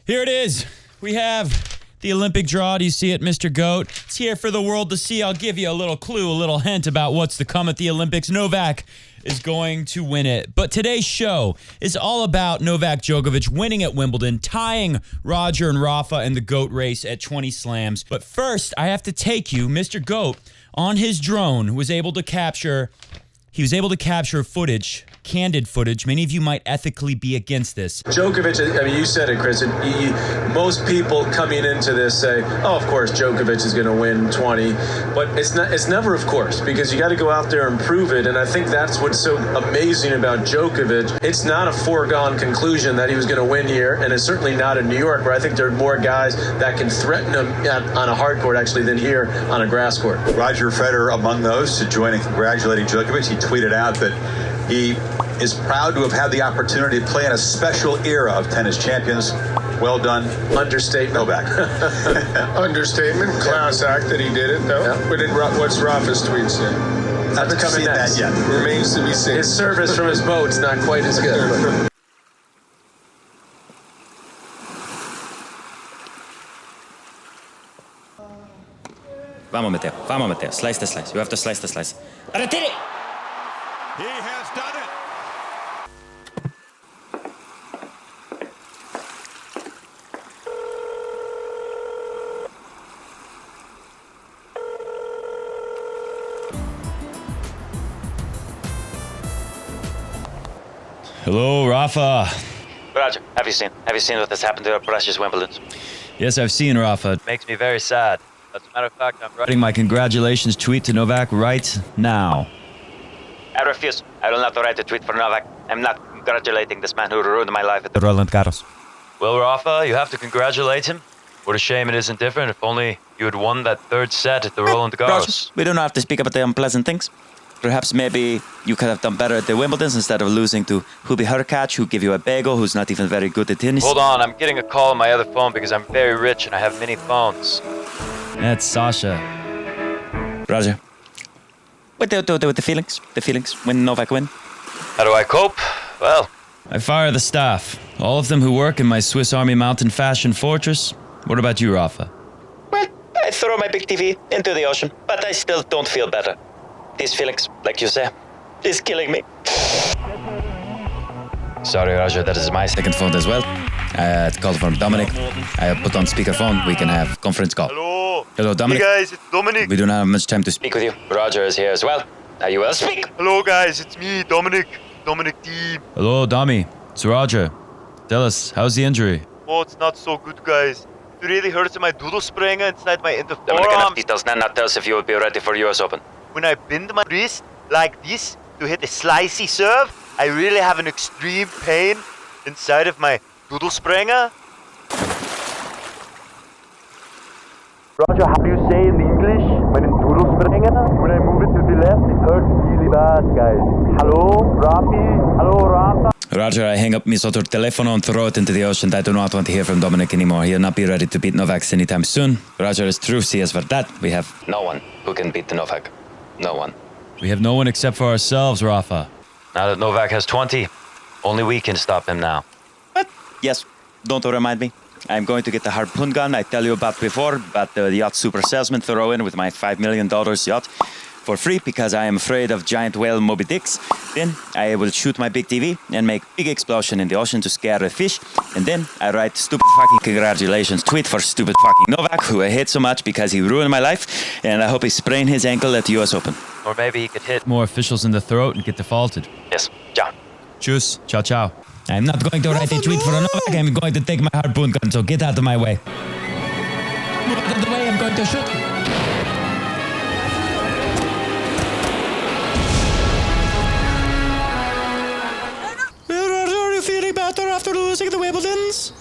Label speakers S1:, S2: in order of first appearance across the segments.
S1: Here it is. We have the Olympic draw. Do you see it, Mr. Goat? It's here for the world to see. I'll give you a little clue, a little hint about what's to come at the Olympics. Novak is going to win it. But today's show is all about Novak Djokovic winning at Wimbledon, tying Roger and Rafa in the GOAT race at 20 slams. But first, I have to take you, Mr. Goat, on his drone, was able to capture footage, candid footage. Many of you might ethically be against this.
S2: Djokovic, I mean, you said it, Chris. Most people coming into this say, oh, of course, Djokovic is going to win 20. But it's never of course, because you got to go out there and prove it. And I think that's what's so amazing about Djokovic. It's not a foregone conclusion that he was going to win here. And it's certainly not in New York, where I think there are more guys that can threaten him on a hard court, actually, than here on a grass court.
S3: Roger Federer among those to join in congratulating Djokovic. He tweeted out that he is proud to have had the opportunity to play in a special era of tennis champions. Well done.
S2: Understatement.
S3: Novak.
S4: Understatement. Class act that he did it, though.
S2: Yeah.
S4: But what's Rafa's tweet say?
S2: That's coming next.
S3: That yet.
S4: Remains to be seen.
S2: His service from his boat's not quite as good.
S5: Vamos, Matteo. Slice the slice. You have to slice the slice. Arretire!
S6: He has done it.
S1: Hello, Rafa.
S7: Roger, have you seen what has happened to our precious Wimbledon?
S1: Yes, I've seen Rafa.
S7: It makes me very sad. As a matter of fact, I'm
S1: Writing my congratulations tweet to Novak right now.
S7: I refuse. I will not write a tweet for Novak. I'm not congratulating this man who ruined my life at the
S1: Roland Garros.
S7: Well, Rafa, you have to congratulate him. What a shame it isn't different. If only you had won that third set at the Roland Garros.
S5: We don't have to speak about the unpleasant things. Perhaps maybe you could have done better at the Wimbledons instead of losing to Hubie Hurkacz, who gave you a bagel, who's not even very good at tennis.
S7: Hold on, I'm getting a call on my other phone because I'm very rich and I have many phones.
S1: That's Sasha.
S5: Roger. What do with the feelings? The feelings when Novak win?
S7: How do I cope? Well,
S1: I fire the staff. All of them who work in my Swiss Army mountain fashion fortress. What about you, Rafa?
S5: Well, I throw my big TV into the ocean, but I still don't feel better. These feelings, like you say, is killing me.
S7: sorry, Roger, that is my
S5: Second phone as well. I call from Dominic. I put on speakerphone. We can have conference call. Hello, Dominic.
S6: Hey guys, it's Dominic.
S5: We don't have much time to speak.
S7: speak with you. Roger is here as well. Are you well? Speak!
S6: Hello guys, it's me, Dominic. Dominic D.
S1: Hello, Dami. It's Roger. Tell us, how's the injury?
S6: Oh, it's not so good, guys. It really hurts in my doodle spranger inside my
S7: Dominic,
S6: interforearm.
S7: enough details now. Now tell us if you will be ready for US Open.
S6: When I bend my wrist like this to hit a slicey serve, I really have an extreme pain inside of my doodle spranger.
S8: Roger, how do you say in English when in doodle spranger? When I move it to the left, it hurts really bad, guys. Hello, Rafi? Hello, Rafa?
S5: Roger, I hang up my sort of telephone and throw it into the ocean. I do not want to hear from Dominic anymore. He'll not be ready to beat Novak anytime soon. Roger is true. See us for that. We have
S7: No one who can beat the Novak. No one.
S1: We have no one except for ourselves, Rafa.
S7: Now that Novak has 20, only we can stop him now.
S5: What? Yes, don't remind me. I'm going to get the harpoon gun I tell you about before, about the yacht super salesman throw in with my $5 million yacht for free because I am afraid of giant whale Moby Dicks. Then I will shoot my big TV and make big explosion in the ocean to scare the fish. And then I write stupid fucking congratulations tweet for stupid fucking Novak, who I hate so much because he ruined my life. And I hope he sprained his ankle at the US Open.
S7: Or maybe he could hit.
S1: More officials in the throat and get defaulted.
S7: Yes, ciao.
S1: Tschüss. Ciao, ciao. I'm not going to write a tweet for a Novak. I'm going to take my harpoon gun, so get out of my way. Move out of the way, I'm going to shoot. Are you feeling better after losing the Wimbledons?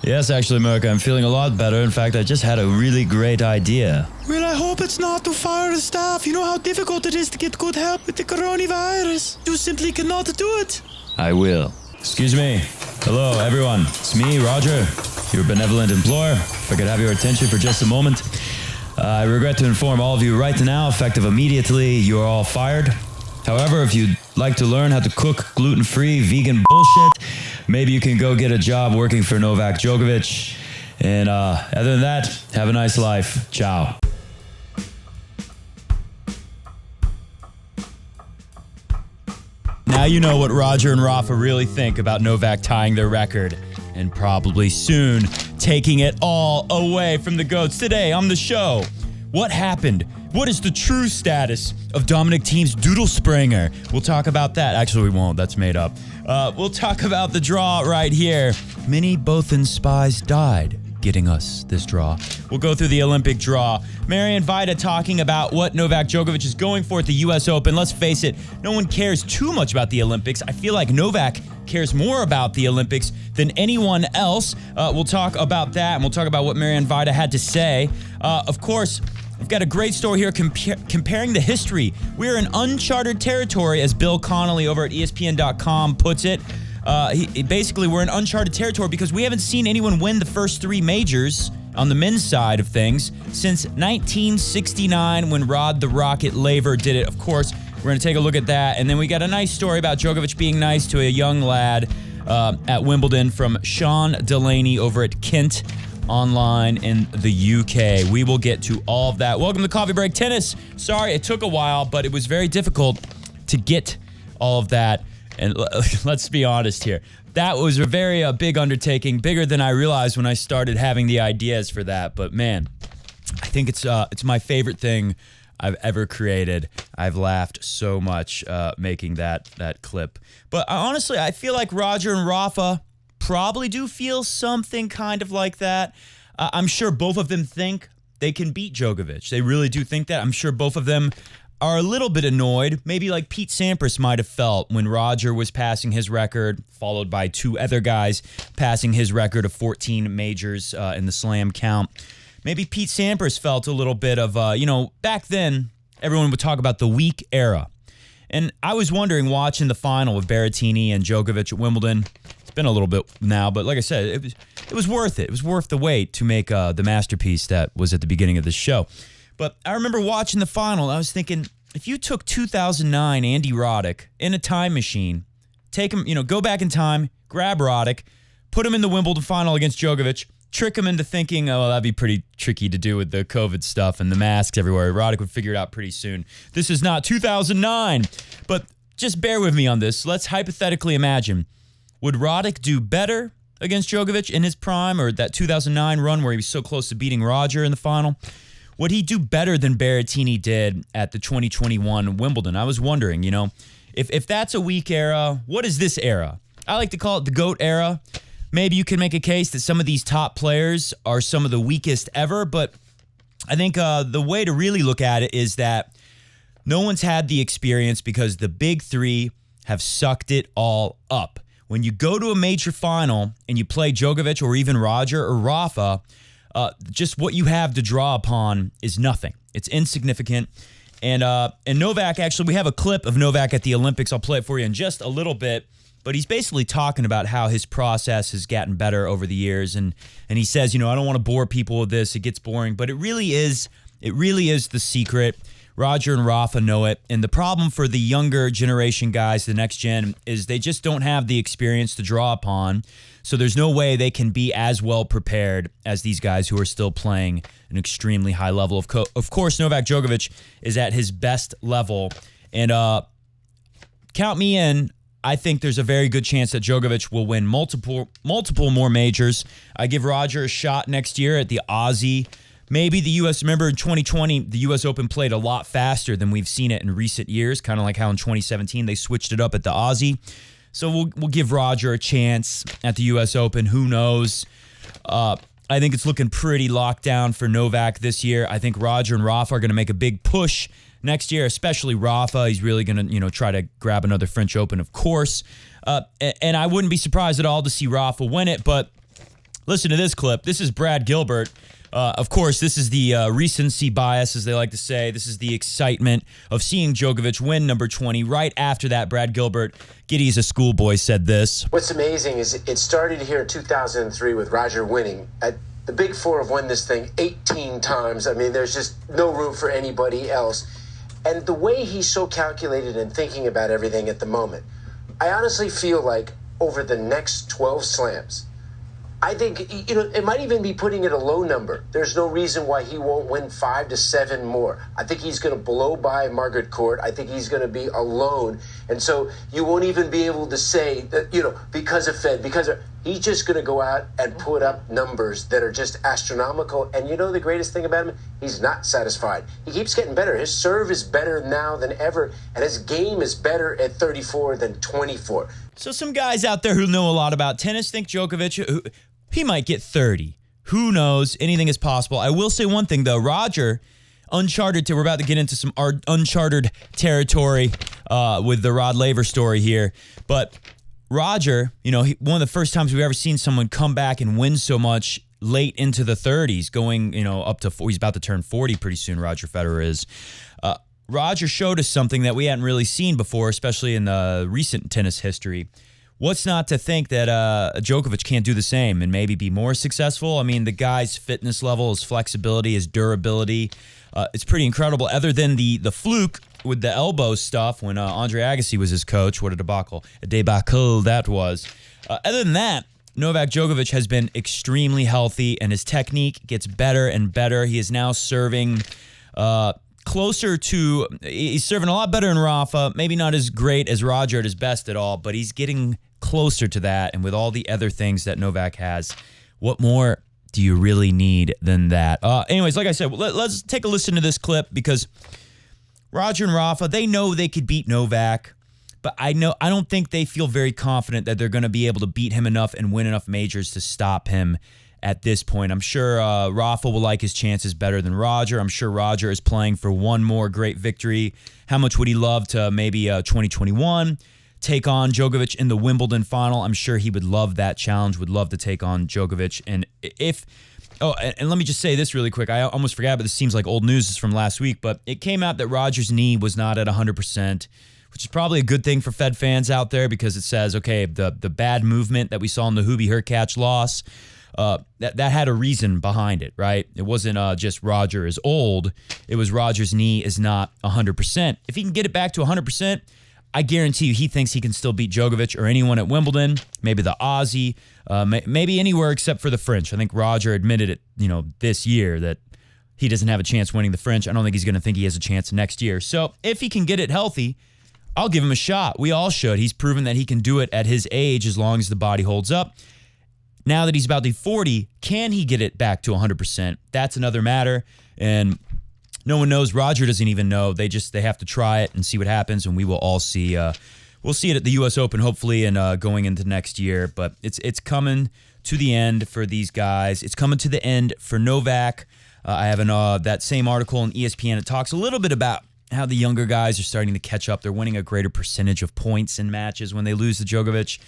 S1: Yes, actually, America, I'm feeling a lot better. In fact, I just had a really great idea. Well, I hope it's not to fire the staff. You know how difficult it is to get good help with the coronavirus. You simply cannot do it. I will. Excuse me. Hello, everyone. It's me, Roger, your benevolent employer. If I could have your attention for just a moment. I regret to inform all of you right now, effective immediately, you are all fired. However, if you'd like to learn how to cook gluten-free vegan bullshit, maybe you can go get a job working for Novak Djokovic. And other than that, have a nice life. Ciao. Now you know what Roger and Rafa really think about Novak tying their record and probably soon taking it all away from the GOATs. Today on the show, what happened? What is the true status of Dominic Thiem's Doodle Springer? We'll talk about that. Actually, we won't. That's made up. We'll talk about the draw right here. Many Bothan spies died getting us this draw. We'll go through the Olympic draw. Marian Vida talking about what Novak Djokovic is going for at the U.S. Open. Let's face it, no one cares too much about the Olympics. I feel like Novak cares more about the Olympics than anyone else. We'll talk about that, and we'll talk about what Marian Vida had to say. Of course, we've got a great story here comparing the history. We're in uncharted territory, as Bill Connolly over at ESPN.com puts it. Basically, we're in uncharted territory because we haven't seen anyone win the first three majors on the men's side of things since 1969 when Rod the Rocket Laver did it. Of course, we're going to take a look at that. And then we got a nice story about Djokovic being nice to a young lad at Wimbledon from Sean Delaney over at Kent Online in the UK. We will get to all of that. Welcome to Coffee Break Tennis. Sorry, it took a while, but it was very difficult to get all of that. And let's be honest here. That was a very big undertaking, bigger than I realized when I started having the ideas for that. But man, I think it's my favorite thing I've ever created. I've laughed so much making that clip. But honestly, I feel like Roger and Rafa probably do feel something kind of like that. I'm sure both of them think they can beat Djokovic. They really do think that. I'm sure both of them are a little bit annoyed, maybe like Pete Sampras might have felt when Roger was passing his record, followed by two other guys passing his record of 14 majors in the slam count. Maybe Pete Sampras felt a little bit of, back then, everyone would talk about the weak era. And I was wondering, watching the final of Berrettini and Djokovic at Wimbledon, it's been a little bit now, but like I said, it was worth it. It was worth the wait to make the masterpiece that was at the beginning of the show. But I remember watching the final, I was thinking, if you took 2009 Andy Roddick in a time machine, take him, go back in time, grab Roddick, put him in the Wimbledon final against Djokovic, trick him into thinking, oh, that'd be pretty tricky to do with the COVID stuff and the masks everywhere. Roddick would figure it out pretty soon. This is not 2009. But just bear with me on this. Let's hypothetically imagine, would Roddick do better against Djokovic in his prime, or that 2009 run where he was so close to beating Roger in the final? Would he do better than Berrettini did at the 2021 Wimbledon? I was wondering, if that's a weak era, what is this era? I like to call it the GOAT era. Maybe you can make a case that some of these top players are some of the weakest ever, but I think the way to really look at it is that no one's had the experience because the big three have sucked it all up. When you go to a major final and you play Djokovic or even Roger or Rafa, just what you have to draw upon is nothing. It's insignificant. And Novak, actually, we have a clip of Novak at the Olympics. I'll play it for you in just a little bit. But he's basically talking about how his process has gotten better over the years. And he says, I don't want to bore people with this. It gets boring. But it really is the secret. Roger and Rafa know it. And the problem for the younger generation guys, the next gen, is they just don't have the experience to draw upon. So there's no way they can be as well prepared as these guys who are still playing an extremely high level. Of course, Novak Djokovic is at his best level. And count me in. I think there's a very good chance that Djokovic will win multiple more majors. I give Roger a shot next year at the Aussie. Maybe the U.S. Remember in 2020, the U.S. Open played a lot faster than we've seen it in recent years, kind of like how in 2017 they switched it up at the Aussie. So we'll give Roger a chance at the U.S. Open. Who knows? I think it's looking pretty locked down for Novak this year. I think Roger and Rafa are going to make a big push next year, especially Rafa. He's really going to, try to grab another French Open, of course. And I wouldn't be surprised at all to see Rafa win it. But listen to this clip. This is Brad Gilbert. Of course, this is the recency bias, as they like to say. This is the excitement of seeing Djokovic win number 20. Right after that, Brad Gilbert, Giddy's a schoolboy, said this.
S9: What's amazing is it started here in 2003 with Roger winning. The Big Four have won this thing 18 times. I mean, there's just no room for anybody else. And the way he's so calculated and thinking about everything at the moment, I honestly feel like over the next 12 slams. I think, it might even be putting it a low number. There's no reason why he won't win 5 to 7 more. I think he's going to blow by Margaret Court. I think he's going to be alone. And so you won't even be able to say that, because of Fed, he's just going to go out and put up numbers that are just astronomical. And the greatest thing about him, he's not satisfied. He keeps getting better. His serve is better now than ever, and his game is better at 34 than 24.
S1: So some guys out there who know a lot about tennis think Djokovic, he might get 30. Who knows? Anything is possible. I will say one thing, though. Roger, we're about to get into some uncharted territory with the Rod Laver story here. But Roger, one of the first times we've ever seen someone come back and win so much late into the 30s, going, up to, he's about to turn 40 pretty soon, Roger Federer is. Roger showed us something that we hadn't really seen before, especially in the recent tennis history. What's not to think that Djokovic can't do the same and maybe be more successful? I mean, the guy's fitness level, his flexibility, his durability, it's pretty incredible. Other than the fluke with the elbow stuff when Andre Agassi was his coach, what a debacle that was. Other than that, Novak Djokovic has been extremely healthy, and his technique gets better and better. He is now serving he's serving a lot better than Rafa, maybe not as great as Roger at his best at all, but he's getting closer to that. And with all the other things that Novak has, what more do you really need than that? Anyways, like I said, let's take a listen to this clip, because Roger and Rafa, they know they could beat Novak, but I don't think they feel very confident that they're going to be able to beat him enough and win enough majors to stop him at this point. I'm sure Rafa will like his chances better than Roger. I'm sure Roger is playing for one more great victory. How much would he love to maybe 2021 take on Djokovic in the Wimbledon final? I'm sure he would love that challenge, would love to take on Djokovic. And and let me just say this really quick. I almost forgot, but this seems like old news. This is from last week, but it came out that Roger's knee was not at 100%, which is probably a good thing for Fed fans out there, because it says, okay, the bad movement that we saw in the Hubie Hurkacz loss, that had a reason behind it, right? It wasn't just Roger is old. It was Roger's knee is not 100%. If he can get it back to 100%, I guarantee you he thinks he can still beat Djokovic or anyone at Wimbledon, maybe the Aussie, maybe anywhere except for the French. I think Roger admitted it, this year, that he doesn't have a chance winning the French. I don't think he's going to think he has a chance next year. So if he can get it healthy, I'll give him a shot. We all should. He's proven that he can do it at his age as long as the body holds up. Now that he's about to be 40, can he get it back to 100%? That's another matter. And no one knows. Roger doesn't even know. They have to try it and see what happens, and we will all see. We'll see it at the U.S. Open, hopefully, and going into next year. But it's coming to the end for these guys. It's coming to the end for Novak. I have that same article on ESPN. It talks a little bit about how the younger guys are starting to catch up. They're winning a greater percentage of points in matches when they lose to Djokovic.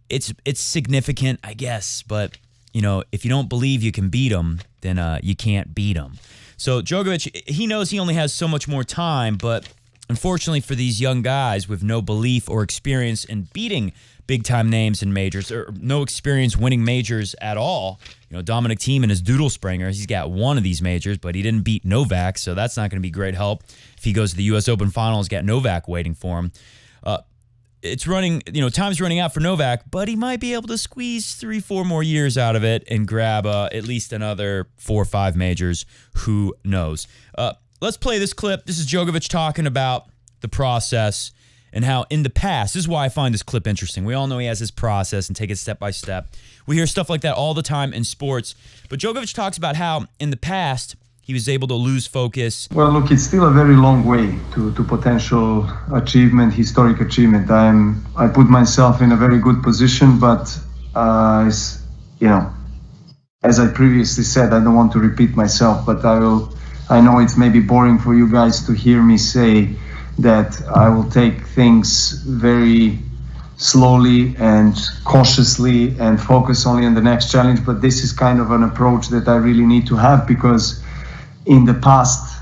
S1: It's significant, I guess, but if you don't believe you can beat him, then you can't beat him. So Djokovic, he knows he only has so much more time, but unfortunately for these young guys with no belief or experience in beating big-time names in majors, or no experience winning majors at all, Dominic Thiem and his Doodle Springer, he's got one of these majors, but he didn't beat Novak, so that's not going to be great help. If he goes to the U.S. Open final, he's got Novak waiting for him. It's running, time's running out for Novak, but he might be able to squeeze 3-4 more years out of it and grab at least another 4 or 5 majors. Who knows? Let's play this clip. This is Djokovic talking about the process and how in the past, this is why I find this clip interesting. We all know he has his process and take it step by step. We hear stuff like that all the time in sports, but Djokovic talks about how in the past, he was able to lose focus.
S10: Well, look, it's still a very long way to potential achievement, historic achievement. I put myself in a very good position, but as I previously said, I don't want to repeat myself, but I know it's maybe boring for you guys to hear me say that I will take things very slowly and cautiously and focus only on the next challenge, but this is kind of an approach that I really need to have, because in the past,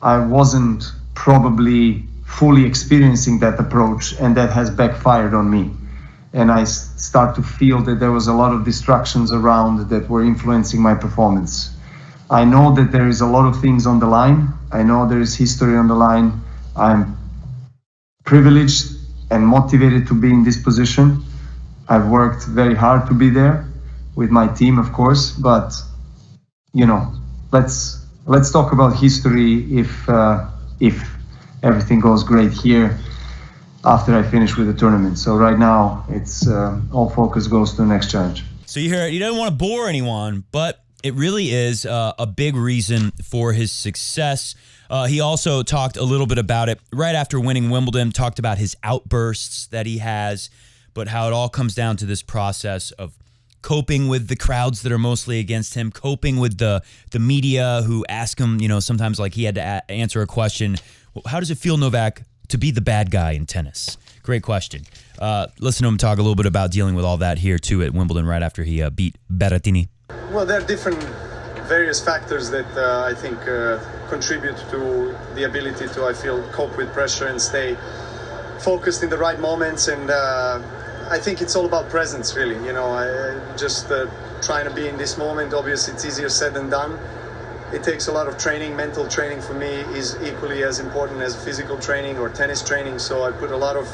S10: I wasn't probably fully experiencing that approach, and that has backfired on me. And I start to feel that there was a lot of distractions around that were influencing my performance. I know that there is a lot of things on the line. I know there is history on the line. I'm privileged and motivated to be in this position. I've worked very hard to be there with my team, of course. But let's talk about history if everything goes great here after I finish with the tournament. So right now, it's all focus goes to the next challenge.
S1: So you hear it. He doesn't want to bore anyone, but it really is a big reason for his success. He also talked a little bit about it right after winning Wimbledon, talked about his outbursts that he has, but how it all comes down to this process of coping with the crowds that are mostly against him, coping with the media who ask him, sometimes like he had to answer a question. How does it feel, Novak, to be the bad guy in tennis? Great question. Listen to him talk a little bit about dealing with all that here, too, at Wimbledon right after he beat Berrettini.
S11: Well, there are different various factors that I think contribute to the ability to, I feel, cope with pressure and stay focused in the right moments. And I think it's all about presence, really. Just trying to be in this moment. Obviously, it's easier said than done. It takes a lot of training. Mental training for me is equally as important as physical training or tennis training. So I put a lot of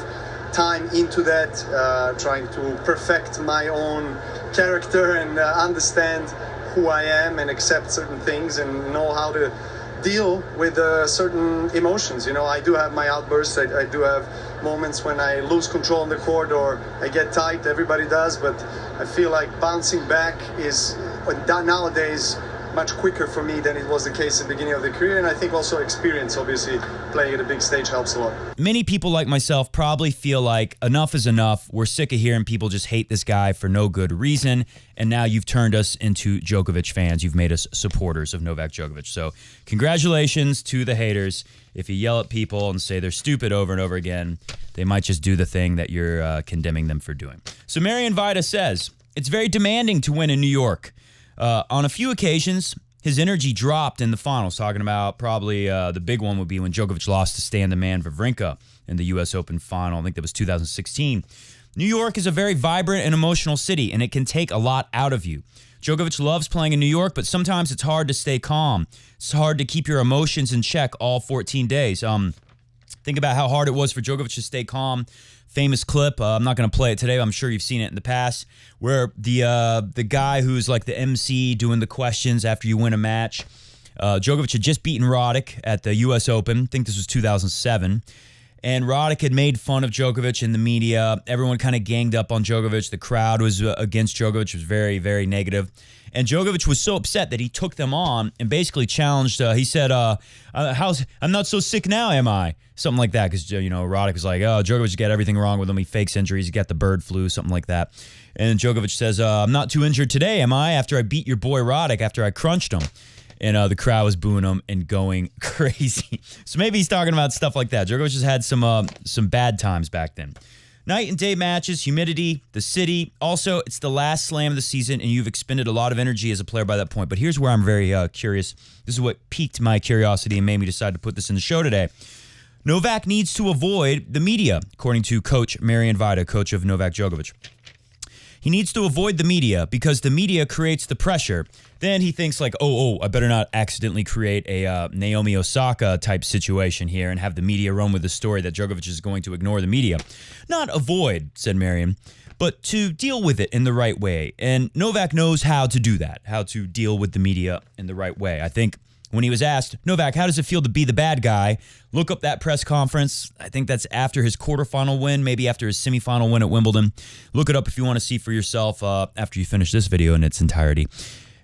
S11: time into that, trying to perfect my own character and understand who I am and accept certain things and know how to deal with certain emotions. I do have my outbursts. I do have moments when I lose control on the court or I get tight. Everybody does, but I feel like bouncing back is nowadays much quicker for me than it was the case at the beginning of the career. And I think also experience, obviously, playing at a big stage helps a lot.
S1: Many people like myself probably feel like enough is enough. We're sick of hearing people just hate this guy for no good reason. And now you've turned us into Djokovic fans. You've made us supporters of Novak Djokovic. So congratulations to the haters. If you yell at people and say they're stupid over and over again, they might just do the thing that you're condemning them for doing. So Marian Vida says, it's very demanding to win in New York. On a few occasions, his energy dropped in the finals, talking about probably the big one would be when Djokovic lost to Stan the Man Wawrinka in the U.S. Open final. I think that was 2016. New York is a very vibrant and emotional city, and it can take a lot out of you. Djokovic loves playing in New York, but sometimes it's hard to stay calm. It's hard to keep your emotions in check all 14 days. Think about how hard it was for Djokovic to stay calm. Famous clip, I'm not going to play it today, but I'm sure you've seen it in the past, where the guy who's like the MC doing the questions after you win a match, Djokovic had just beaten Roddick at the U.S. Open. I think this was 2007. And Roddick had made fun of Djokovic in the media. Everyone kind of ganged up on Djokovic. The crowd was against Djokovic. It was very, very negative. And Djokovic was so upset that he took them on and basically challenged. He said, I'm not so sick now, am I? Something like that, because, Roddick was like, oh, Djokovic got everything wrong with him. He fakes injuries. He got the bird flu, something like that. And Djokovic says, I'm not too injured today, am I? After I beat your boy Roddick, after I crunched him. And the crowd was booing him and going crazy. So maybe he's talking about stuff like that. Djokovic has had some bad times back then. Night and day matches, humidity, the city. Also, it's the last slam of the season, and you've expended a lot of energy as a player by that point. But here's where I'm very curious. This is what piqued my curiosity and made me decide to put this in the show today. Novak needs to avoid the media, according to Coach Marian Vida, coach of Novak Djokovic. He needs to avoid the media because the media creates the pressure. Then he thinks like, I better not accidentally create a Naomi Osaka type situation here and have the media run with the story that Djokovic is going to ignore the media. Not avoid, said Marian, but to deal with it in the right way. And Novak knows how to do that, how to deal with the media in the right way. I think when he was asked, Novak, how does it feel to be the bad guy? Look up that press conference. I think that's after his quarterfinal win, maybe after his semifinal win at Wimbledon. Look it up if you want to see for yourself after you finish this video in its entirety.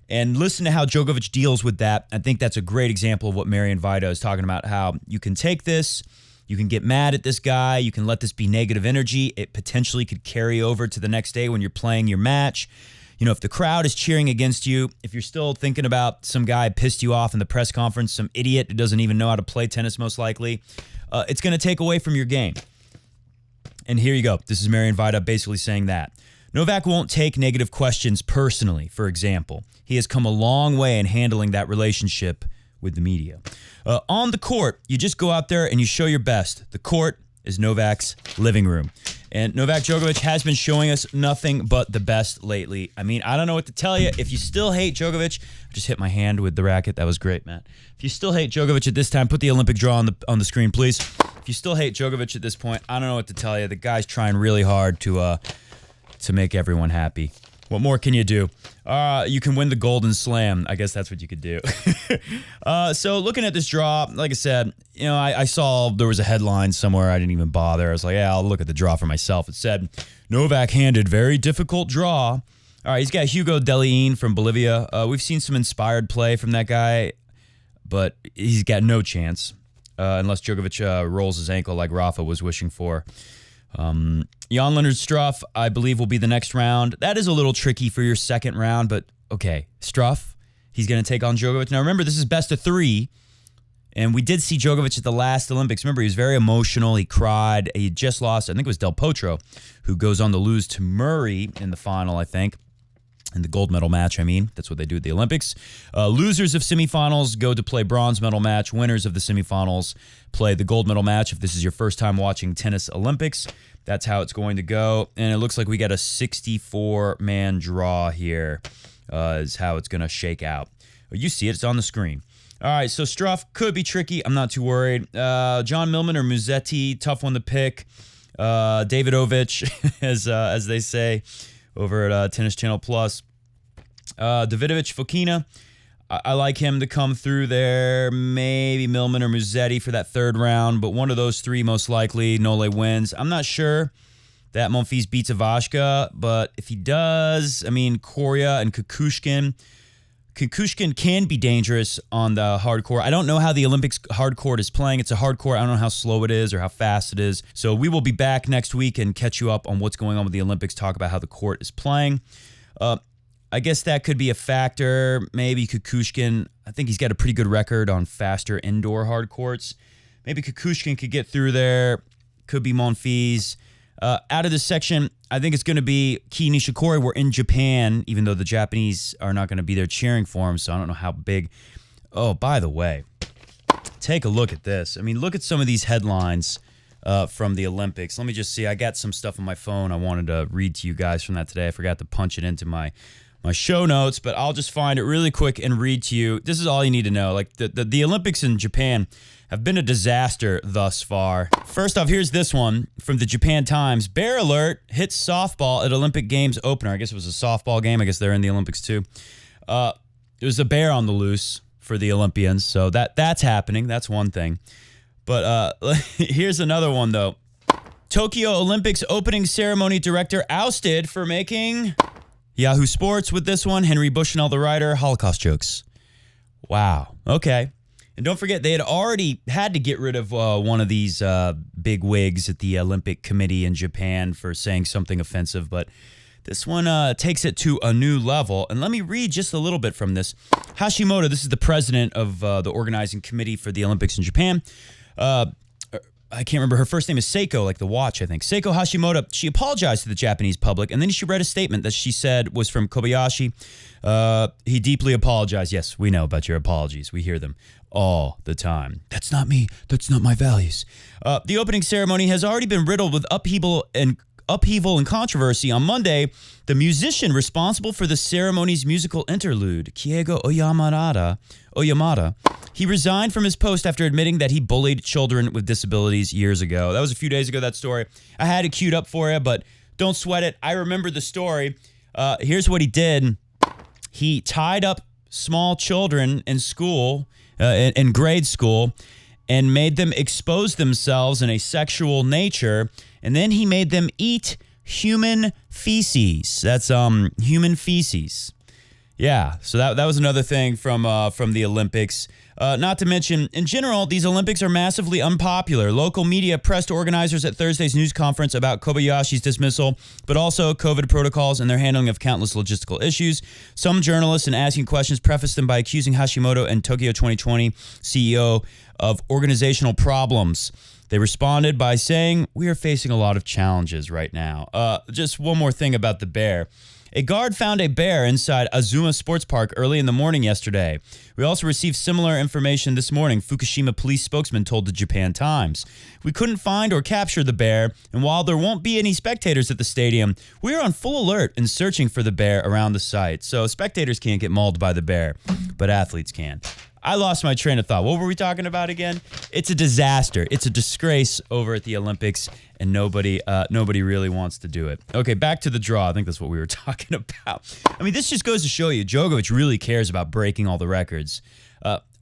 S1: And listen to how Djokovic deals with that. I think that's a great example of what Marian Vida is talking about, how you can take this, you can get mad at this guy, you can let this be negative energy. It potentially could carry over to the next day when you're playing your match. If the crowd is cheering against you, if you're still thinking about some guy pissed you off in the press conference, some idiot who doesn't even know how to play tennis most likely, it's going to take away from your game. And here you go. This is Marian Vida basically saying that. Novak won't take negative questions personally, for example. He has come a long way in handling that relationship with the media. On the court, you just go out there and you show your best. The court is Novak's living room. And Novak Djokovic has been showing us nothing but the best lately. I mean, I don't know what to tell you. If you still hate Djokovic, I just hit my hand with the racket. That was great, Matt. If you still hate Djokovic at this time, put the Olympic draw on the screen, please. If you still hate Djokovic at this point, I don't know what to tell you. The guy's trying really hard to to make everyone happy. What more can you do? You can win the Golden Slam. I guess that's what you could do. So looking at this draw, like I said, I saw there was a headline somewhere. I didn't even bother. I was like, yeah, I'll look at the draw for myself. It said, Novak handed very difficult draw. All right, he's got Hugo Dellien from Bolivia. We've seen some inspired play from that guy, but he's got no chance unless Djokovic rolls his ankle like Rafa was wishing for. Jan-Lennard Struff, I believe, will be the next round. That is a little tricky for your second round, but okay. Struff, he's going to take on Djokovic. Now, remember, this is best of 3, and we did see Djokovic at the last Olympics. Remember, he was very emotional. He cried. He just lost, I think it was Del Potro, who goes on to lose to Murray in the final, I think. In the gold medal match, I mean. That's what they do at the Olympics. Losers of semifinals go to play bronze medal match. Winners of the semifinals play the gold medal match. If this is your first time watching tennis Olympics, that's how it's going to go. And it looks like we got a 64-man draw here is how it's going to shake out. You see it. It's on the screen. All right, so Struff could be tricky. I'm not too worried. John Millman or Musetti, tough one to pick. Davidovich, as they say over at Tennis Channel Plus. Davidovich Fokina, I like him to come through there. Maybe Millman or Musetti for that third round, but one of those 3 most likely. Nole wins. I'm not sure that Monfils beats Ivashka, but if he does, I mean, Coria and Kukushkin. Kukushkin can be dangerous on the hard court. I don't know how the Olympics hard court is playing. It's a hard court. I don't know how slow it is or how fast it is. So we will be back next week and catch you up on what's going on with the Olympics, talk about how the court is playing. I guess that could be a factor. Maybe Kukushkin, I think he's got a pretty good record on faster indoor hard courts. Maybe Kukushkin could get through there. Could be Monfils. Out of this section, I think it's going to be Kei Nishikori. We're in Japan, even though the Japanese are not going to be there cheering for him, so I don't know how big. Oh, by the way, take a look at this. I mean, look at some of these headlines from the Olympics. Let me just see. I got some stuff on my phone I wanted to read to you guys from that today. I forgot to punch it into my show notes, but I'll just find it really quick and read to you. This is all you need to know. Like the Olympics in Japan have been a disaster thus far. First off, here's this one from the Japan Times. Bear alert, hits softball at Olympic Games opener. I guess it was a softball game. I guess they're in the Olympics too. There's a bear on the loose for the Olympians, so that's happening. That's one thing. But here's another one, though. Tokyo Olympics opening ceremony director ousted for making Yahoo Sports with this one. Henry Bushnell, the writer, Holocaust jokes. Wow. Okay. And don't forget, they had already had to get rid of one of these big wigs at the Olympic Committee in Japan for saying something offensive, but this one takes it to a new level. And let me read just a little bit from this. Hashimoto, this is the president of the organizing committee for the Olympics in Japan. I can't remember. Her first name is Seiko, like the watch, I think. Seiko Hashimoto, she apologized to the Japanese public, and then she read a statement that she said was from Kobayashi. He deeply apologized. Yes, we know about your apologies. We hear them all the time. That's not me. That's not my values. The opening ceremony has already been riddled with upheaval and controversy. On Monday, the musician responsible for the ceremony's musical interlude, Kiego Oyamada, he resigned from his post after admitting that he bullied children with disabilities years ago. That was a few days ago, that story. I had it queued up for you, but don't sweat it. I remember the story. Here's what he did. He tied up small children in school, in grade school, and made them expose themselves in a sexual nature, and then he made them eat human feces. That's human feces. Yeah, so that was another thing from the Olympics. Not to mention, in general, these Olympics are massively unpopular. Local media pressed organizers at Thursday's news conference about Kobayashi's dismissal, but also COVID protocols and their handling of countless logistical issues. Some journalists, in asking questions, prefaced them by accusing Hashimoto and Tokyo 2020 CEO of organizational problems. They responded by saying, "We are facing a lot of challenges right now." Just one more thing about the bear. A guard found a bear inside Azuma Sports Park early in the morning yesterday. We also received similar information this morning, Fukushima police spokesman told the Japan Times. We couldn't find or capture the bear, and while there won't be any spectators at the stadium, we are on full alert and searching for the bear around the site. So spectators can't get mauled by the bear, but athletes can. I lost my train of thought. What were we talking about again? It's a disaster. It's a disgrace over at the Olympics, and nobody really wants to do it. Okay, back to the draw. I think that's what we were talking about. I mean, this just goes to show you, Djokovic really cares about breaking all the records.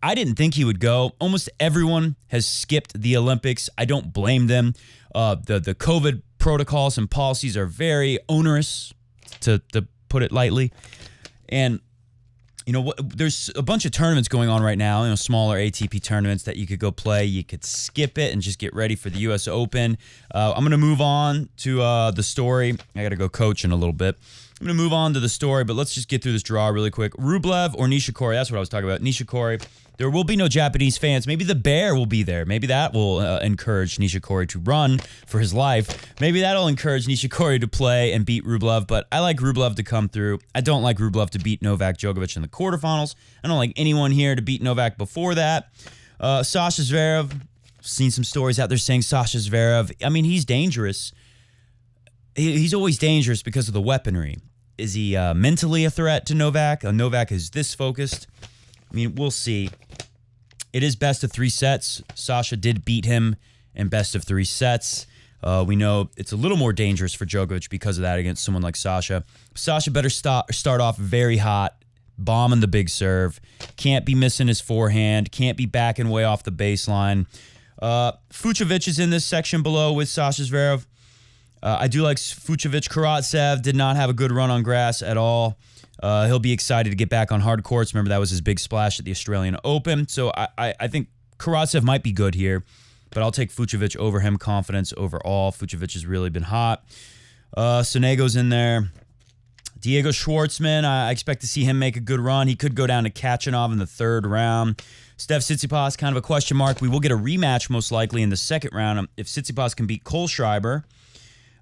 S1: I didn't think he would go. Almost everyone has skipped the Olympics. I don't blame them. The COVID protocols and policies are very onerous, to put it lightly. And you know what? There's a bunch of tournaments going on right now, you know, smaller ATP tournaments that you could go play. You could skip it and just get ready for the U.S. Open. I'm going to move on to the story. I got to go coach in a little bit. I'm going to move on to the story, but let's just get through this draw really quick. Rublev or Nishikori, that's what I was talking about. Nishikori. There will be no Japanese fans. Maybe the bear will be there. Maybe that will encourage Nishikori to run for his life. Maybe that'll encourage Nishikori to play and beat Rublev, but I like Rublev to come through. I don't like Rublev to beat Novak Djokovic in the quarterfinals. I don't like anyone here to beat Novak before that. Sasha Zverev, seen some stories out there saying Sasha Zverev, I mean, he's dangerous. He's always dangerous because of the weaponry. Is he mentally a threat to Novak? Novak is this focused. I mean, we'll see. It is best of 3 sets. Sasha did beat him in best of 3 sets. We know it's a little more dangerous for Djokovic because of that against someone like Sasha. Sasha better start off very hot, bombing the big serve. Can't be missing his forehand. Can't be backing way off the baseline. Fucsovics is in this section below with Sasha Zverev. I do like Fucsovics. Karatsev did not have a good run on grass at all. He'll be excited to get back on hard courts. Remember, that was his big splash at the Australian Open. So I think Karatsev might be good here, but I'll take Fucsovics over him. Confidence overall. Fucsovics has really been hot. Sonego's in there. Diego Schwartzman, I expect to see him make a good run. He could go down to Khachanov in the 3rd round. Steph Tsitsipas, kind of a question mark. We will get a rematch most likely in the 2nd round. If Tsitsipas can beat Kohlschreiber,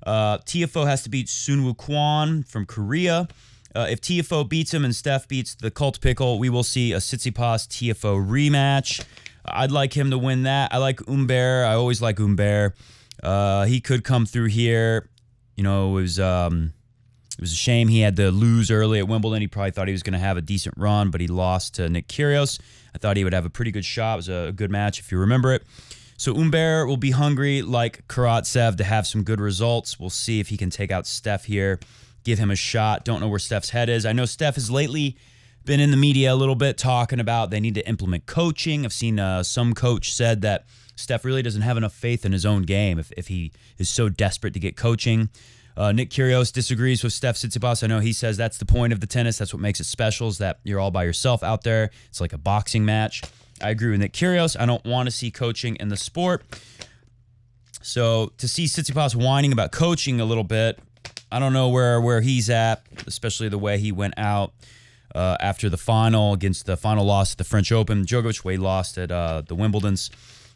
S1: Tiafoe has to beat Sunwoo Kwon from Korea. If Tiafoe beats him and Steph beats the Cult Pickle, we will see a Tsitsipas-Tiafoe rematch. I'd like him to win that. I like Humbert. I always like Humbert. He could come through here. You know, it was a shame he had to lose early at Wimbledon. He probably thought he was going to have a decent run, but he lost to Nick Kyrgios. I thought he would have a pretty good shot. It was a good match if you remember it. So Humbert will be hungry like Karatsev to have some good results. We'll see if he can take out Steph here. Give him a shot. Don't know where Steph's head is. I know Steph has lately been in the media a little bit talking about they need to implement coaching. I've seen some coach said that Steph really doesn't have enough faith in his own game if he is so desperate to get coaching. Nick Kyrgios disagrees with Steph Tsitsipas. I know he says that's the point of the tennis. That's what makes it special, is that you're all by yourself out there. It's like a boxing match. I agree with Nick Kyrgios. I don't want to see coaching in the sport. So to see Tsitsipas whining about coaching a little bit, I don't know where he's at, especially the way he went out after the final against the final loss at the French Open. Djokovic, way lost at the Wimbledons.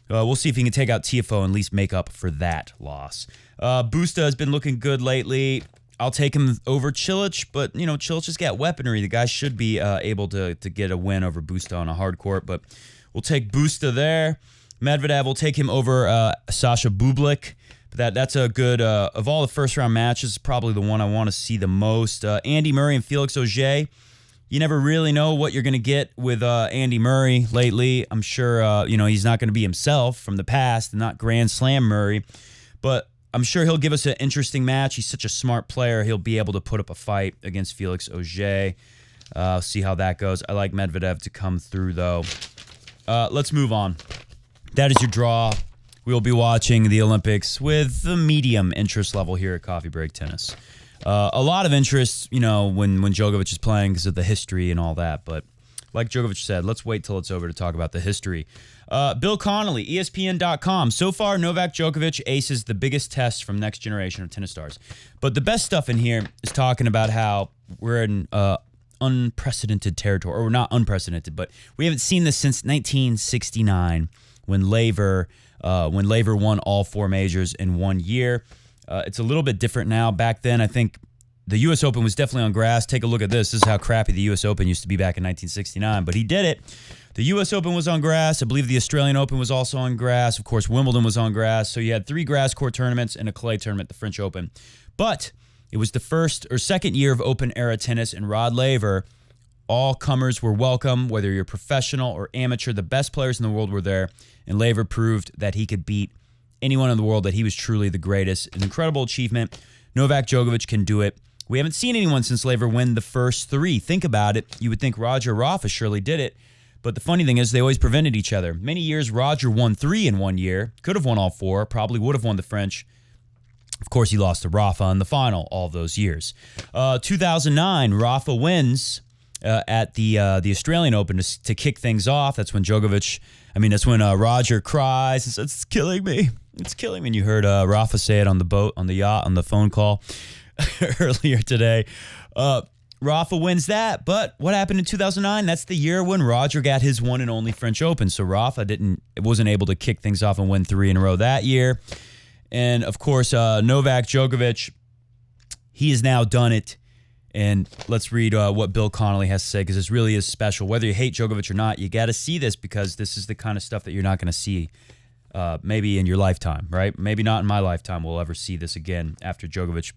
S1: We'll see if he can take out Tiafoe and at least make up for that loss. Busta has been looking good lately. I'll take him over Cilic, but, you know, Cilic has got weaponry. The guy should be able to get a win over Busta on a hard court, but we'll take Busta there. Medvedev will take him over Sasha Bublik. That's a good, of all the first-round matches, probably the one I want to see the most. Andy Murray and Felix Auger. You never really know what you're going to get with Andy Murray lately. I'm sure, he's not going to be himself from the past, not Grand Slam Murray. But I'm sure he'll give us an interesting match. He's such a smart player. He'll be able to put up a fight against Felix Auger. See how that goes. I like Medvedev to come through, though. Let's move on. That is your draw. We will be watching the Olympics with a medium interest level here at Coffee Break Tennis. A lot of interest, when Djokovic is playing because of the history and all that. But like Djokovic said, let's wait till it's over to talk about the history. Bill Connolly, ESPN.com. So far, Novak Djokovic aces the biggest test from next generation of tennis stars. But the best stuff in here is talking about how we're in unprecedented territory. Or not unprecedented, but we haven't seen this since 1969 when Laver won all 4 majors in 1 year. It's a little bit different now. Back then, I think the U.S. Open was definitely on grass. Take a look at this. This is how crappy the U.S. Open used to be back in 1969. But he did it. The U.S. Open was on grass. I believe the Australian Open was also on grass. Of course, Wimbledon was on grass. So you had 3 grass court tournaments and a clay tournament, the French Open. But it was the first or second year of open-era tennis, and Rod Laver All comers were welcome, whether you're professional or amateur. The best players in the world were there, and Laver proved that he could beat anyone in the world, that he was truly the greatest. An incredible achievement. Novak Djokovic can do it. We haven't seen anyone since Laver win the first three. Think about it. You would think Roger Rafa surely did it. But the funny thing is, they always prevented each other. Many years, Roger won 3 in 1 year. Could have won all 4. Probably would have won the French. Of course, he lost to Rafa in the final all those years. 2009, Rafa wins at the Australian Open to kick things off. That's when that's when Roger cries and says, "It's killing me. It's killing me." And you heard Rafa say it on the boat, on the yacht, on the phone call earlier today. Rafa wins that, but what happened in 2009? That's the year when Roger got his one and only French Open. So Rafa wasn't able to kick things off and win 3 in a row that year. And of course, Novak Djokovic, he has now done it. And let's read what Bill Connolly has to say, because this really is special. Whether you hate Djokovic or not, you got to see this, because this is the kind of stuff that you're not going to see maybe in your lifetime, right? Maybe not in my lifetime we'll ever see this again after Djokovic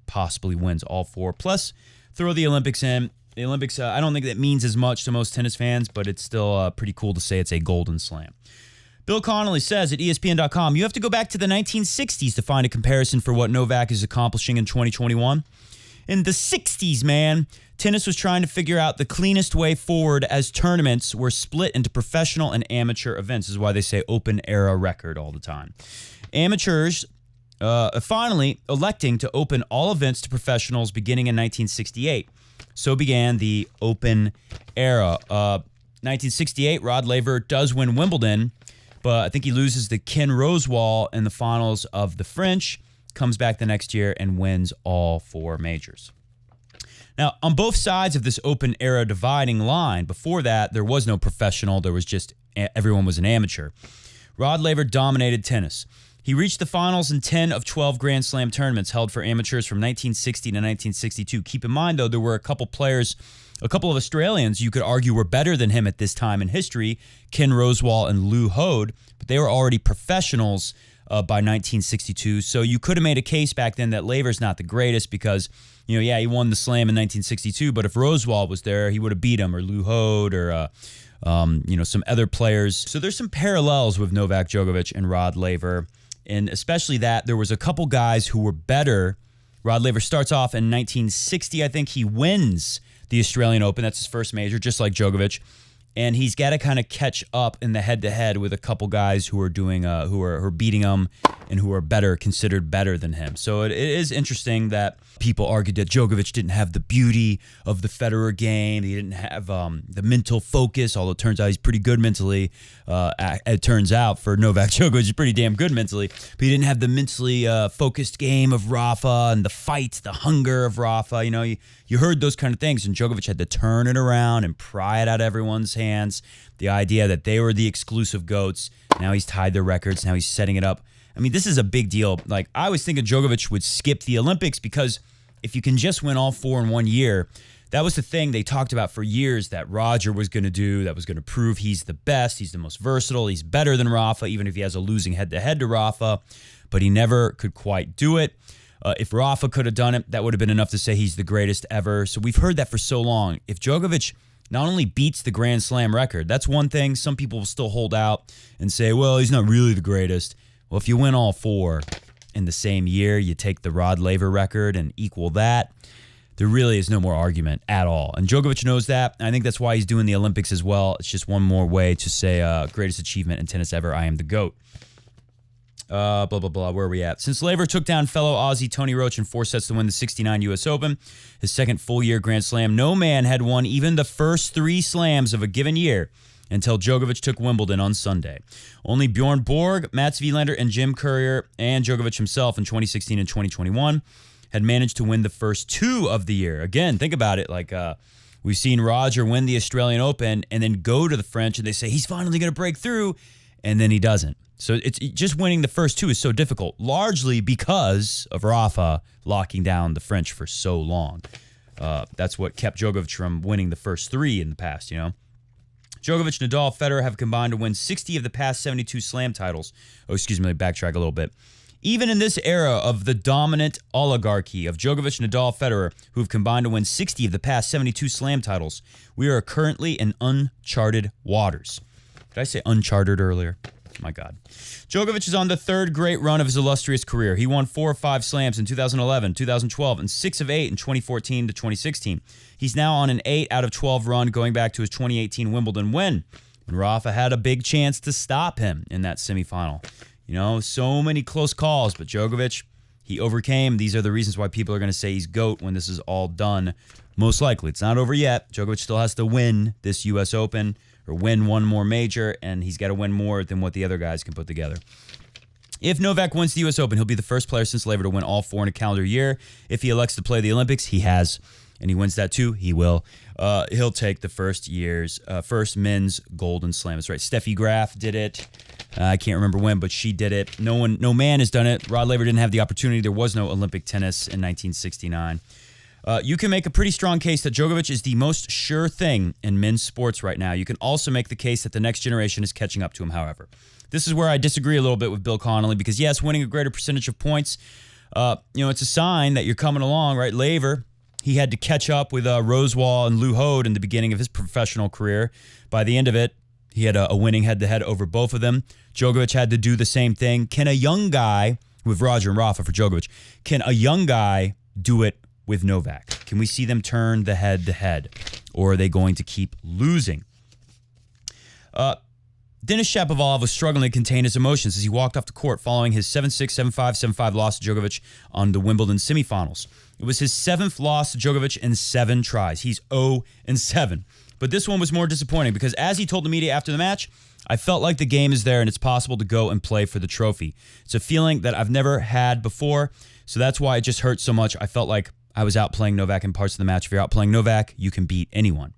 S1: possibly wins all 4. Plus, throw the Olympics in. The Olympics, I don't think that means as much to most tennis fans, but it's still pretty cool to say it's a golden slam. Bill Connolly says at ESPN.com, you have to go back to the 1960s to find a comparison for what Novak is accomplishing in 2021. In the 60s, man, tennis was trying to figure out the cleanest way forward as tournaments were split into professional and amateur events. This is why they say open era record all the time. Amateurs finally electing to open all events to professionals beginning in 1968. So began the open era. 1968, Rod Laver does win Wimbledon, but I think he loses to Ken Rosewall in the finals of the French, comes back the next year and wins all 4 majors. Now, on both sides of this open era dividing line, before that, there was no professional. There was just everyone was an amateur. Rod Laver dominated tennis. He reached the finals in 10 of 12 Grand Slam tournaments held for amateurs from 1960 to 1962. Keep in mind, though, there were a couple of Australians you could argue were better than him at this time in history, Ken Rosewall and Lou Hode, but they were already professionals by 1962. So you could have made a case back then that Laver's not the greatest because, he won the Slam in 1962, but if Rosewall was there, he would have beat him, or Lou Hode, or some other players. So there's some parallels with Novak Djokovic and Rod Laver, and especially that there was a couple guys who were better. Rod Laver starts off in 1960. I think he wins the Australian Open. That's his first major, just like Djokovic. And he's got to kind of catch up in the head-to-head with a couple guys who are doing, who are beating him and who are considered better than him. So it is interesting that people argued that Djokovic didn't have the beauty of the Federer game. He didn't have the mental focus, although it turns out he's pretty good mentally. It turns out for Novak Djokovic, he's pretty damn good mentally. But he didn't have the mentally focused game of Rafa and the fight, the hunger of Rafa. You heard those kind of things, and Djokovic had to turn it around and pry it out of everyone's hands. The idea that they were the exclusive GOATs. Now he's tied their records. Now he's setting it up. I mean, this is a big deal. Like, I was thinking Djokovic would skip the Olympics because if you can just win all 4 in 1 year, that was the thing they talked about for years that Roger was going to do, that was going to prove he's the best, he's the most versatile, he's better than Rafa, even if he has a losing head-to-head to Rafa, but he never could quite do it. If Rafa could have done it, that would have been enough to say he's the greatest ever. So we've heard that for so long. If Djokovic not only beats the Grand Slam record, that's one thing. Some people will still hold out and say, well, he's not really the greatest. Well, if you win all 4 in the same year, you take the Rod Laver record and equal that, there really is no more argument at all. And Djokovic knows that. I think that's why he's doing the Olympics as well. It's just one more way to say greatest achievement in tennis ever, I am the GOAT. Blah, blah, blah. Where are we at? Since Laver took down fellow Aussie Tony Roach in 4 sets to win the 69 U.S. Open, his second full-year Grand Slam, no man had won even the first 3 slams of a given year until Djokovic took Wimbledon on Sunday. Only Bjorn Borg, Mats Wilander, and Jim Courier, and Djokovic himself in 2016 and 2021 had managed to win the first 2 of the year. Again, think about it. Like, we've seen Roger win the Australian Open and then go to the French, and they say he's finally going to break through, and then he doesn't. So it's just winning the first 2 is so difficult, largely because of Rafa locking down the French for so long. That's what kept Djokovic from winning the first 3 in the past, Djokovic, Nadal, Federer have combined to win 60 of the past 72 Slam titles. Oh, excuse me, let me backtrack a little bit. Even in this era of the dominant oligarchy of Djokovic, Nadal, Federer, who have combined to win 60 of the past 72 slam titles, we are currently in uncharted waters. Did I say uncharted earlier? My God. Djokovic is on the third great run of his illustrious career. He won 4 of 5 slams in 2011, 2012, and 6 of 8 in 2014 to 2016. He's now on an 8 out of 12 run going back to his 2018 Wimbledon win, when Rafa had a big chance to stop him in that semifinal. You know, so many close calls, but Djokovic, he overcame. These are the reasons why people are going to say he's GOAT when this is all done. Most likely. It's not over yet. Djokovic still has to win this U.S. Open or win one more major, and he's got to win more than what the other guys can put together. If Novak wins the U.S. Open, he'll be the first player since Laver to win all 4 in a calendar year. If he elects to play the Olympics, he has, and he wins that too, he will. He'll take the first men's Golden Slam. That's right. Steffi Graf did it. I can't remember when, but she did it. No man has done it. Rod Laver didn't have the opportunity. There was no Olympic tennis in 1969. You can make a pretty strong case that Djokovic is the most sure thing in men's sports right now. You can also make the case that the next generation is catching up to him, however. This is where I disagree a little bit with Bill Connolly because, yes, winning a greater percentage of points, it's a sign that you're coming along, right? Laver, he had to catch up with Rosewall and Lou Hode in the beginning of his professional career. By the end of it, he had a winning head-to-head over both of them. Djokovic had to do the same thing. Can a young guy, with Roger and Rafa for Djokovic, can a young guy do it with Novak? Can we see them turn the head-to-head? Or are they going to keep losing? Denis Shapovalov was struggling to contain his emotions as he walked off the court following his 7-6, 7-5, 7-5 loss to Djokovic on the Wimbledon semifinals. It was his 7th loss to Djokovic in 7 tries. He's 0-7. But this one was more disappointing because as he told the media after the match, I felt like the game is there and it's possible to go and play for the trophy. It's a feeling that I've never had before, so that's why it just hurt so much. I felt like I was outplaying Novak in parts of the match. If you're outplaying Novak, you can beat anyone.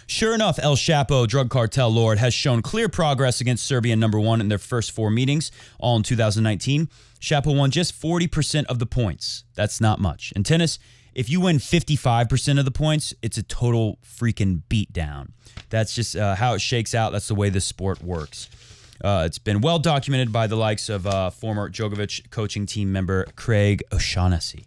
S1: Sure enough, El Chapo, drug cartel lord, has shown clear progress against Serbian number 1 in their first 4 meetings, all in 2019. Chapo won just 40% of the points. That's not much. In tennis, if you win 55% of the points, it's a total freaking beatdown. That's just how it shakes out. That's the way this sport works. It's been well documented by the likes of former Djokovic coaching team member Craig O'Shaughnessy.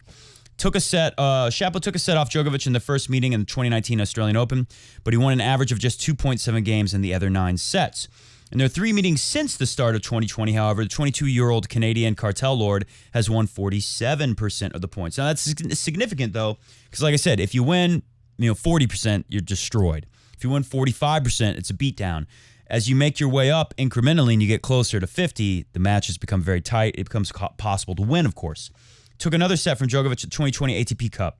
S1: Shapo took a set off Djokovic in the first meeting in the 2019 Australian Open, but he won an average of just 2.7 games in the other 9 sets. In their 3 meetings since the start of 2020, however, the 22-year-old Canadian cartel lord has won 47% of the points. Now, that's significant, though, because like I said, if you win 40%, you're destroyed. If you win 45%, it's a beatdown. As you make your way up incrementally and you get closer to 50, the matches become very tight. It becomes possible to win, of course. Took another set from Djokovic at the 2020 ATP Cup.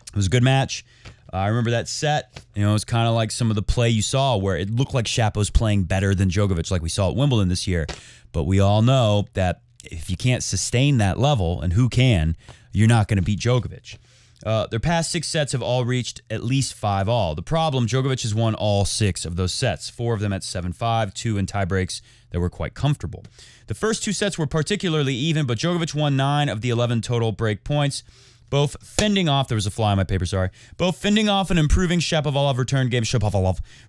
S1: It was a good match. I remember that set. It was kind of like some of the play you saw where it looked like Shapo's playing better than Djokovic like we saw at Wimbledon this year. But we all know that if you can't sustain that level, and who can, you're not going to beat Djokovic. Their past 6 sets have all reached at least 5-all. The problem, Djokovic has won all 6 of those sets, 4 of them at 7-5, 2 in tiebreaks that were quite comfortable. The first 2 sets were particularly even, but Djokovic won 9 of the 11 total break points, both fending off, there was a fly on my paper, sorry, both fending off and improving Shapovalov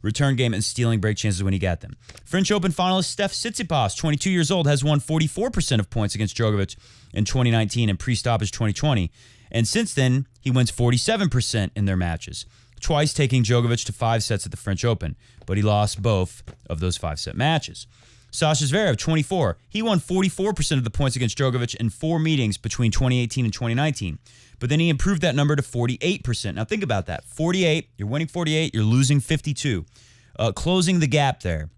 S1: return game and stealing break chances when he got them. French Open finalist Steph Tsitsipas, 22 years old, has won 44% of points against Djokovic in 2019 and pre-stoppage 2020. And since then, he wins 47% in their matches, twice taking Djokovic to 5 sets at the French Open, but he lost both of those 5-set matches. Sasha Zverev, 24, he won 44% of the points against Djokovic in 4 meetings between 2018 and 2019, but then he improved that number to 48%. Now think about that, 48, you're winning 48, you're losing 52. Closing the gap there.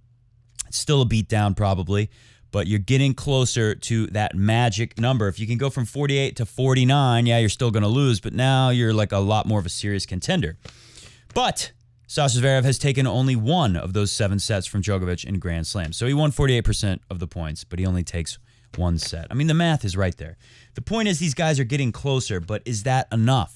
S1: It's still a beatdown probably, but you're getting closer to that magic number. If you can go from 48 to 49, yeah, you're still going to lose, but now you're like a lot more of a serious contender. But Sasha Zverev has taken only 1 of those 7 sets from Djokovic in Grand Slam. So he won 48% of the points, but he only takes 1 set. I mean, the math is right there. The point is these guys are getting closer, but is that enough?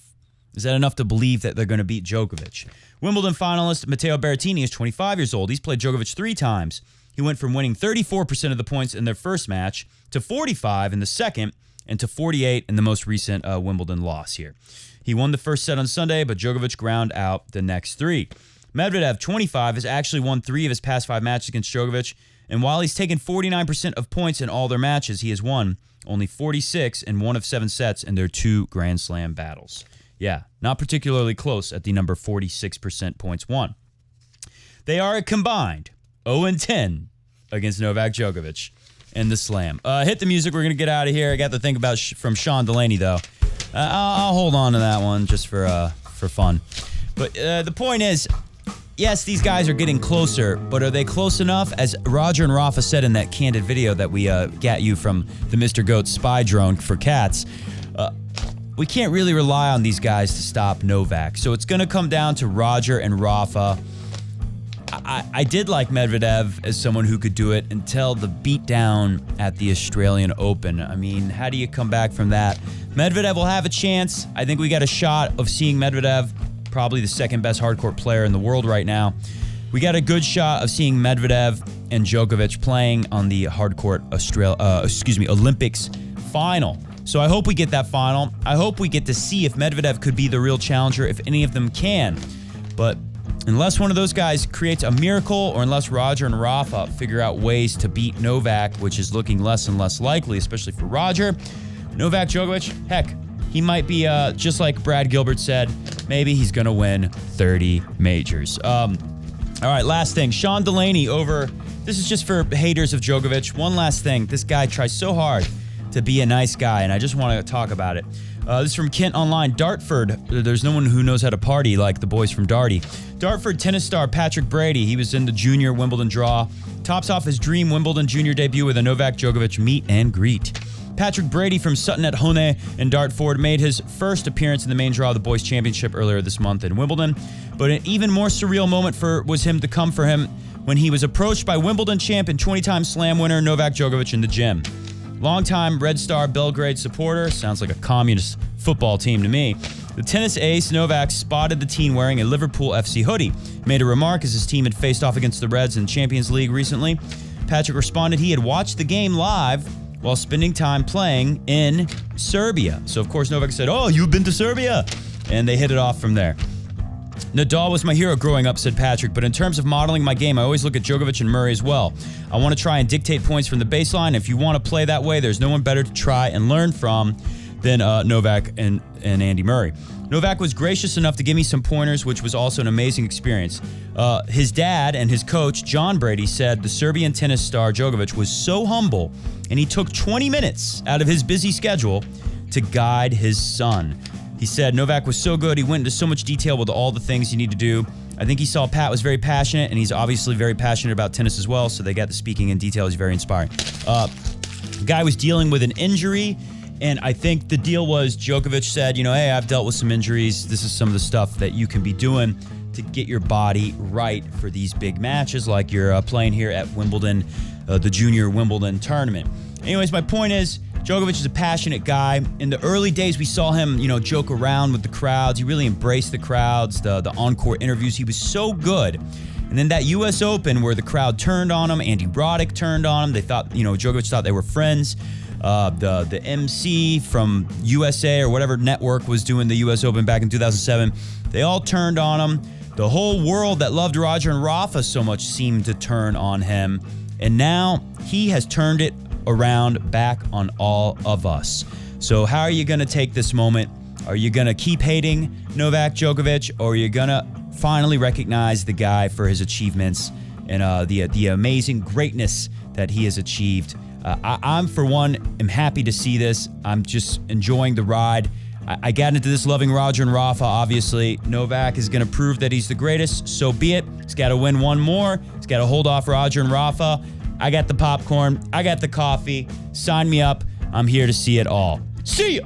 S1: Is that enough to believe that they're going to beat Djokovic? Wimbledon finalist Matteo Berrettini is 25 years old. He's played Djokovic 3 times. He went from winning 34% of the points in their first match to 45 in the second and to 48 in the most recent Wimbledon loss here. He won the first set on Sunday, but Djokovic ground out the next 3. Medvedev, 25, has actually won 3 of his past 5 matches against Djokovic, And while he's taken 49% of points in all their matches, he has won only 46 in 1 of 7 sets in their 2 Grand Slam battles. Yeah, not particularly close at the number 46% points won. They are a combined 0-10 against Novak Djokovic in the Slam. Hit the music. We're going to get out of here. I got the thing about from Sean Delaney, though. I'll hold on to that one just for fun. But the point is, yes, these guys are getting closer, but are they close enough? As Roger and Rafa said in that candid video that we got you from the Mr. Goat spy drone for cats, we can't really rely on these guys to stop Novak. So it's going to come down to Roger and Rafa. I did like Medvedev as someone who could do it until the beatdown at the Australian Open. I mean, how do you come back from that? Medvedev will have a chance. I think we got a shot of seeing Medvedev, probably the second best hardcourt player in the world right now. We got a good shot of seeing Medvedev and Djokovic playing on the hardcourt Olympics final. So I hope we get that final. I hope we get to see if Medvedev could be the real challenger, if any of them can. But unless one of those guys creates a miracle, or unless Roger and Rafa figure out ways to beat Novak, which is looking less and less likely, especially for Roger, Novak Djokovic, heck, he might be, just like Brad Gilbert said, maybe he's going to win 30 majors. All right, last thing. Sean Delaney over, this is just for haters of Djokovic. One last thing. This guy tries so hard to be a nice guy, and I just want to talk about it. This is from Kent Online. Dartford, there's no one who knows how to party like the boys from Darty. Dartford tennis star Patrick Brady, he was in the junior Wimbledon draw, tops off his dream Wimbledon junior debut with a Novak Djokovic meet and greet. Patrick Brady from Sutton-at-Hone in Dartford made his first appearance in the main draw of the Boys' Championship earlier this month in Wimbledon, but an even more surreal moment was to come for him when he was approached by Wimbledon champ and 20-time Slam winner Novak Djokovic in the gym. Longtime Red Star Belgrade supporter, sounds like a communist football team to me, the tennis ace Novak spotted the teen wearing a Liverpool FC hoodie, made a remark as his team had faced off against the Reds in Champions League recently. Patrick responded he had watched the game live while spending time playing in Serbia. So, of course, Novak said, "Oh, you've been to Serbia?" And they hit it off from there. Nadal was my hero growing up, said Patrick, but in terms of modeling my game, I always look at Djokovic and Murray as well. I want to try and dictate points from the baseline. If you want to play that way, there's no one better to try and learn from than Novak and Andy Murray. Novak was gracious enough to give me some pointers, which was also an amazing experience. His dad and his coach, John Brady, said the Serbian tennis star Djokovic was so humble, and he took 20 minutes out of his busy schedule to guide his son. He said Novak was so good, he went into so much detail with all the things you need to do. I think he saw Pat was very passionate, and he's obviously very passionate about tennis as well, so they got the speaking in detail. He's very inspiring. The guy was dealing with an injury, and I think the deal was Djokovic said, hey, I've dealt with some injuries. This is some of the stuff that you can be doing to get your body right for these big matches like you're playing here at Wimbledon, the Junior Wimbledon tournament. Anyways, my point is, Djokovic is a passionate guy. In the early days, we saw him, joke around with the crowds. He really embraced the crowds, the encore interviews. He was so good. And then that U.S. Open where the crowd turned on him, Andy Roddick turned on him. They thought, Djokovic thought they were friends. The MC from USA or whatever network was doing the U.S. Open back in 2007, they all turned on him. The whole world that loved Roger and Rafa so much seemed to turn on him. And now he has turned it around back on all of us. So how are you going to take this moment? Are you going to keep hating Novak Djokovic, or are you going to finally recognize the guy for his achievements and the amazing greatness that he has achieved? I'm, for one, am happy to see this. I'm just enjoying the ride. I got into this loving Roger and Rafa, obviously. Novak is going to prove that he's the greatest, so be it. He's got to win one more. He's got to hold off Roger and Rafa. I got the popcorn. I got the coffee. Sign me up. I'm here to see it all. See ya!